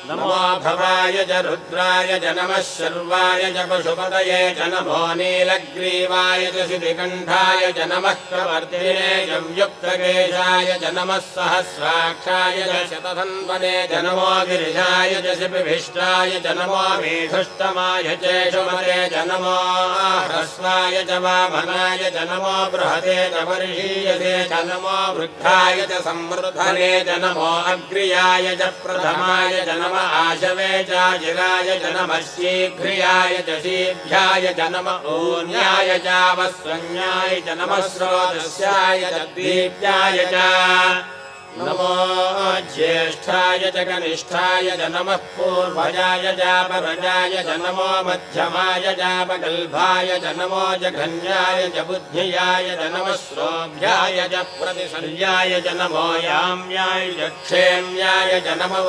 नमो भवाय च रुद्राय च नमः शर्वाय च पशुपतये च नमो नीलग्रीवाय च शितिकण्ठाय च नमः प्रवर्तिने च व्युक्तकेशाय च नमः सहस्राक्षाय च शतधन्वने च नमो गिरिजाय च शिपिभिष्टाय च नमो मेघुष्टमाय चेषुमते च नमो ह्रस्वाय च वामनाय च नमो बृहते च वर्षीयसे च नमो वृद्धाय च संवृद्धने च नमो अग्र्याय च प्रथमाय च नमो आशवे चाजिराय च नमः शीघ्रियाय च शीभ्याय च नमः ऊन्याय चावस्वन्याय च नमः स्रोतस्याय च दीप्याय च नमो ज्येष्ठाय च कनिष्ठाय च नमः पूर्वजाय चापरजाय च नमो मध्यमाय चापगल्भाय च नमो जघन्याय च बुद्ध्याय च नमः श्रोभ्याय च प्रतिशल्याय च नमो याम्याय च क्षेम्याय च नमो